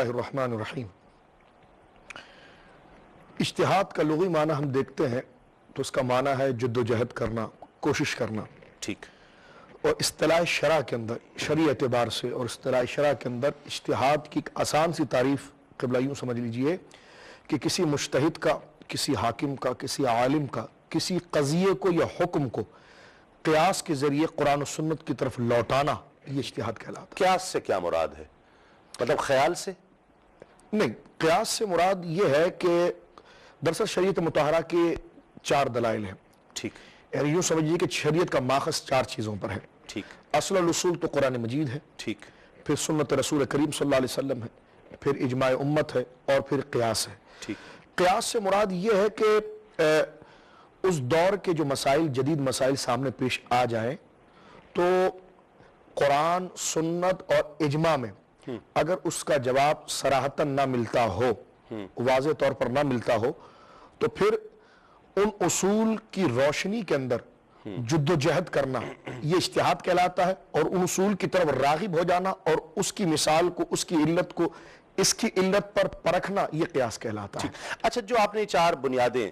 اللہ الرحمن الرحیم۔ اجتہاد کا لغوی معنی ہم دیکھتے ہیں تو اس کا معنی ہے جد و جہد کرنا، کوشش کرنا۔ ٹھیک۔ اور اصطلاح شرع کے اندر، شرعی اعتبار سے اور اصطلاح شرع کے اندر اجتہاد کی ایک آسان سی تعریف قبلہ یوں سمجھ لیجئے کہ کسی مجتہد کا، کسی حاکم کا، کسی عالم کا کسی قضیے کو یا حکم کو قیاس کے ذریعے قرآن و سنت کی طرف لوٹانا، یہ اجتہاد کہلاتا ہے۔ قیاس سے کیا مراد ہے؟ مطلب خیال سے؟ نہیں، قیاس سے مراد یہ ہے کہ دراصل شریعت مطہرہ کے 4 دلائل ہیں۔ ٹھیک۔ یعنی یوں سمجھیے کہ شریعت کا ماخذ 4 چیزوں پر ہے۔ ٹھیک۔ اصل الاصول تو قرآن مجید ہے، ٹھیک، پھر سنت رسول کریم صلی اللہ علیہ وسلم ہے، پھر اجماع امت ہے، اور پھر قیاس ہے۔ ٹھیک۔ قیاس سے مراد یہ ہے کہ اس دور کے جو مسائل، جدید مسائل سامنے پیش آ جائیں تو قرآن، سنت اور اجماع میں اگر اس کا جواب صراحتاً نہ ملتا ہو، واضح طور پر نہ ملتا ہو، تو پھر ان اصول کی روشنی کے اندر جد و جہد کرنا یہ اجتہاد کہلاتا ہے، اور ان اصول کی طرف راغب ہو جانا اور اس کی مثال کو، اس کی علت کو اس کی علت پر پرکھنا یہ قیاس کہلاتا ہے۔ اچھا، جو آپ نے 4 بنیادیں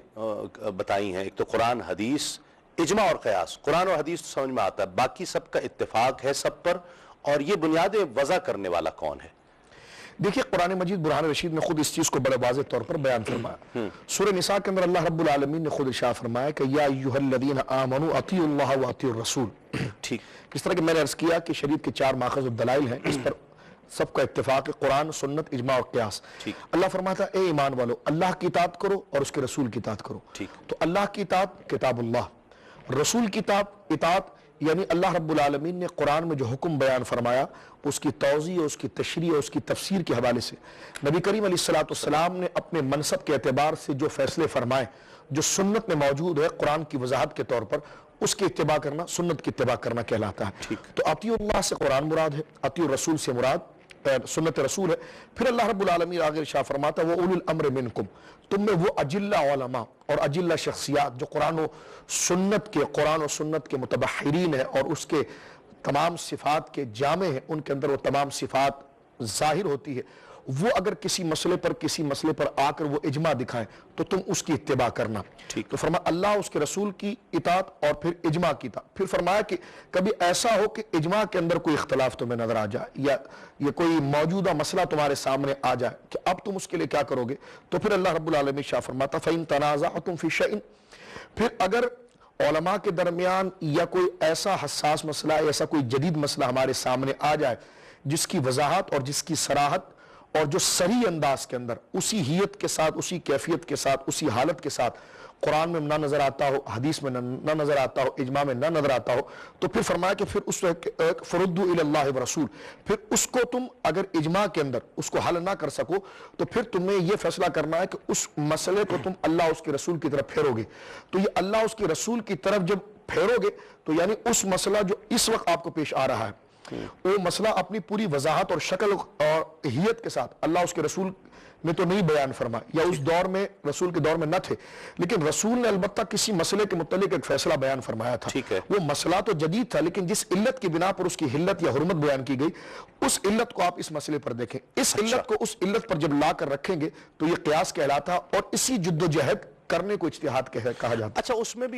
بتائی ہیں، ایک تو قرآن، حدیث، اجماع اور قیاس۔ قرآن اور حدیث تو سمجھ میں آتا ہے، باقی سب کا اتفاق ہے سب پر، اور یہ بنیادیں وضع کرنے والا کون ہے؟ دیکھیے، قرآن مجید برہان رشید نے خود اس چیز کو بڑے واضح طور پر بیان فرمایا۔ سورہ نساء کے اندر اللہ رب العالمین نے خود ارشاد فرمایا کہ یا ایھا الذین آمنوا اطیعوا اللہ واطیعوا الرسول۔ ٹھیک۔ اس طرح کہ میں نے عرض کیا کہ شریعت کے 4 ماخذ و دلائل ہیں، اس پر سب کا اتفاق ہے، قرآن، سنت، اجماع اور قیاس۔ اللہ فرماتا ہے اے ایمان والو، اللہ کی اطاعت کرو اور اس کے رسول کی اطاعت کرو۔ تو اللہ کی اطاعت کتاب اللہ، رسول کی اطاعت یعنی اللہ رب العالمین نے قرآن میں جو حکم بیان فرمایا اس کی توضیح، اس کی تشریح، اس کی تفسیر کے حوالے سے نبی کریم علیہ السلام نے اپنے منصب کے اعتبار سے جو فیصلے فرمائے، جو سنت میں موجود ہے قرآن کی وضاحت کے طور پر، اس کی اتباع کرنا سنت کی اتباع کرنا کہلاتا ہے۔ تو اطیعوا اللہ سے قرآن مراد ہے، اطیعوا الرسول سے مراد سنت رسول ہے۔ پھر اللہ رب العالمین آگے ارشاد فرماتا ہے وَأُولِي الْأَمْرِ مِنْكُمْ، تم میں وہ اجلہ علماء اور اجلہ شخصیات جو قرآن و سنت کے متبحرین ہیں اور اس کے تمام صفات کے جامع ہیں، ان کے اندر وہ تمام صفات ظاہر ہوتی ہے، وہ اگر کسی مسئلے پر آ کر وہ اجماع دکھائیں تو تم اس کی اتباع کرنا۔ تو فرمایا اللہ، اس کے رسول کی اطاعت اور پھر اجماع کی اطاعت۔ پھر فرمایا کہ کبھی ایسا ہو کہ اجماع کے اندر کوئی اختلاف تمہیں نظر آ جائے یا یہ کوئی موجودہ مسئلہ تمہارے سامنے آ جائے کہ اب تم اس کے لیے کیا کرو گے، تو پھر اللہ رب العالمین شاہ فرماتا فَإِن تَنَازَعْتُمْ فِي شَيْءٍ، پھر اگر علماء کے درمیان یا کوئی ایسا حساس مسئلہ، ایسا کوئی جدید مسئلہ ہمارے سامنے آ جائے جس کی وضاحت اور جس کی صراحت اور جو صریح انداز کے اندر اسی حیت کے ساتھ، اسی کیفیت کے ساتھ، اسی حالت کے ساتھ قرآن میں نہ نظر آتا ہو، حدیث میں نہ نظر آتا ہو، اجماع میں نہ نظر آتا ہو، تو پھر فرمایا کہ پھر اس فردوا الی اللہ ورسول، پھر اس کو تم اگر اجماع کے اندر اس کو حل نہ کر سکو تو پھر تمہیں یہ فیصلہ کرنا ہے کہ اس مسئلے کو تم اللہ اس کے رسول کی طرف پھیرو گے۔ تو یہ اللہ اس کے رسول کی طرف جب پھیرو گے تو یعنی اس مسئلہ جو اس وقت آپ کو پیش آ رہا ہے وہ مسئلہ اپنی پوری وضاحت اور شکل اور حیت کے ساتھ اللہ اس کے رسول میں تو نہیں بیان فرما، یا اس دور میں رسول کے دور میں نہ تھے، لیکن رسول نے البتہ کسی مسئلے کے متعلق ایک فیصلہ بیان فرمایا تھا۔ وہ مسئلہ تو جدید تھا لیکن جس علت کی بنا پر اس کی حلت یا حرمت بیان کی گئی، اس علت کو آپ اس مسئلے پر دیکھیں، اس علت کو اس علت پر جب لا کر رکھیں گے تو یہ قیاس کہلاتا اور اسی جد و جہد کرنے کو اجتہاد کہا جاتا۔ اچھا، اس میں بھی